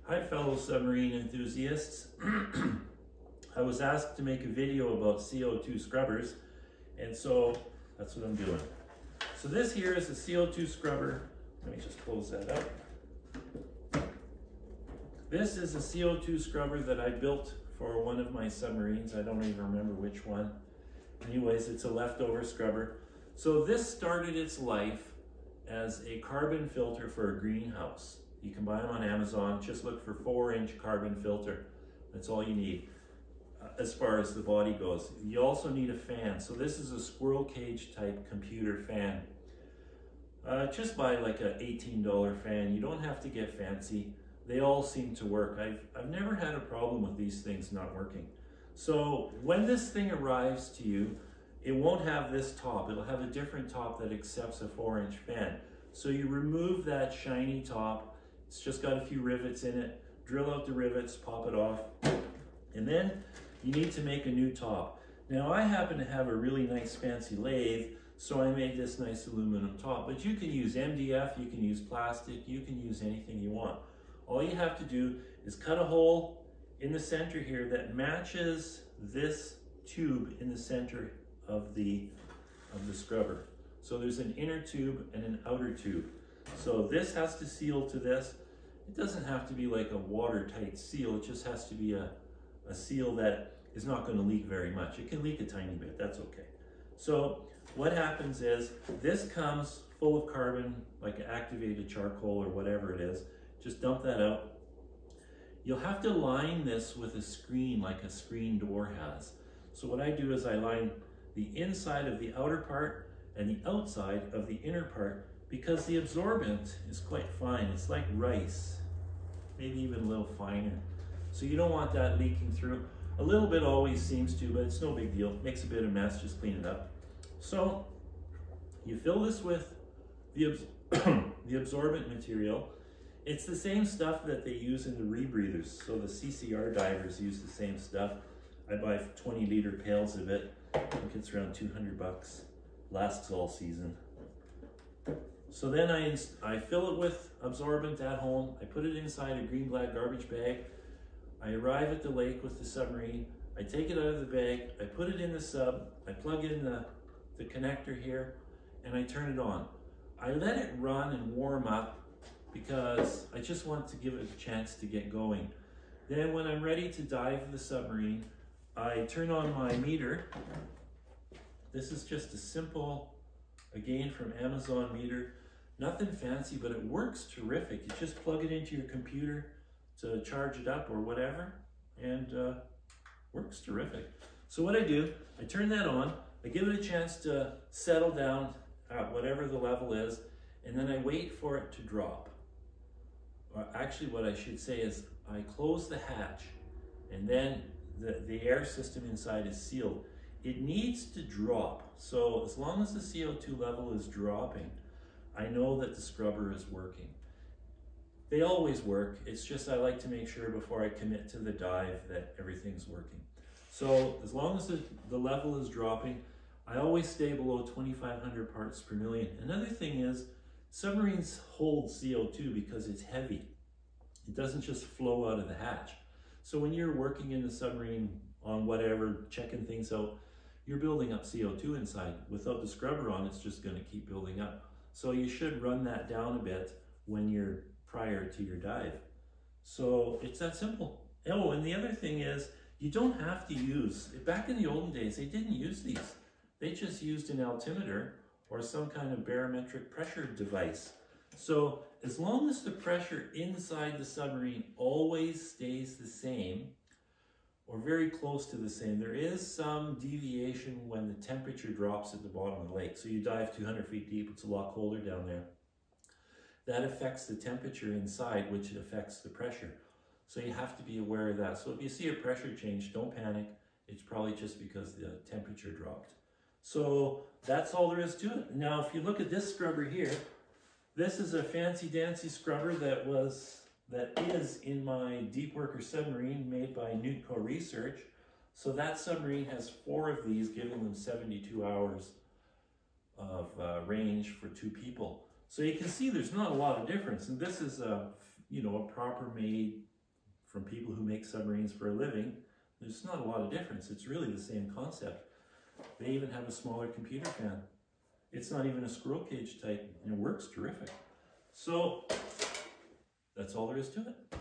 Hi fellow submarine enthusiasts. I was asked to make a video about CO2 scrubbers, and so that's what I'm doing. So this here is a CO2 scrubber. Let me just close that up. This is a CO2 scrubber that I built for one of my submarines. I don't even remember which one. Anyways, it's a leftover scrubber. So this started its life as a carbon filter for a greenhouse. You can buy them on Amazon. Just look for 4-inch carbon filter. That's all you need as far as the body goes. You also need a fan. So this is a squirrel cage type computer fan. Just buy like a $18 fan. You don't have to get fancy. They all seem to work. I've never had a problem with these things not working. So when this thing arrives to you, it won't have this top. It'll have a different top that accepts a 4-inch fan. So you remove that shiny top. It's just got a few rivets in it. Drill out the rivets, pop it off. And then you need to make a new top. Now I happen to have a really nice fancy lathe, so I made this nice aluminum top. But you can use MDF, you can use plastic, you can use anything you want. All you have to do is cut a hole in the center here that matches this tube in the center of the scrubber. So there's an inner tube and an outer tube. So this has to seal to this. It doesn't have to be like a watertight seal. It just has to be a seal that is not going to leak very much. It can leak a tiny bit, that's okay. So what happens is this comes full of carbon, like activated charcoal or whatever it is. Just dump that out. You'll have to line this with a screen like a screen door has. So what I do is I line the inside of the outer part and the outside of the inner part, because the absorbent is quite fine. It's like rice, maybe even a little finer. So you don't want that leaking through. A little bit always seems to, but it's no big deal. Makes a bit of mess, just clean it up. So you fill this with the absorbent material. It's the same stuff that they use in the rebreathers. So the CCR divers use the same stuff. I buy 20-liter pails of it. I think it's around 200 bucks. Lasts all season. So then I fill it with absorbent at home. I put it inside a green black garbage bag. I arrive at the lake with the submarine. I take it out of the bag. I put it in the sub. I plug in the connector here, and I turn it on. I let it run and warm up because I just want to give it a chance to get going. Then when I'm ready to dive the submarine, I turn on my meter. This is just a simple, again from Amazon meter. Nothing fancy, but it works terrific. You just plug it into your computer to charge it up or whatever, and works terrific. So what I do, I turn that on, I give it a chance to settle down at whatever the level is, and then I wait for it to drop. Or actually what I should say is I close the hatch, and then the air system inside is sealed. It needs to drop. So as long as the CO2 level is dropping, I know that the scrubber is working. They always work. It's just I like to make sure before I commit to the dive that everything's working. So as long as the level is dropping, I always stay below 2,500 parts per million. Another thing is, submarines hold CO2 because it's heavy. It doesn't just flow out of the hatch. So when you're working in the submarine on whatever, checking things out, you're building up CO2 inside. Without the scrubber on, it's just going to keep building up. So you should run that down a bit when you're prior to your dive. So it's that simple. Oh, and the other thing is, you don't have to use, back in the olden days, they didn't use these. They just used an altimeter or some kind of barometric pressure device. So as long as the pressure inside the submarine always stays the same, or very close to the same. There is some deviation when the temperature drops at the bottom of the lake. So you dive 200 feet deep, it's a lot colder down there. That affects the temperature inside, which affects the pressure. So you have to be aware of that. So if you see a pressure change, don't panic. It's probably just because the temperature dropped. So that's all there is to it. Now, if you look at this scrubber here, this is a fancy dancy scrubber that is in my deep worker submarine made by Newtco Research. So that submarine has 4 of these, giving them 72 hours of range for 2 people. So you can see there's not a lot of difference. And this is a proper made from people who make submarines for a living, there's not a lot of difference. It's really the same concept. They even have a smaller computer fan. It's not even a squirrel cage type, and it works terrific. So that's all there is to it.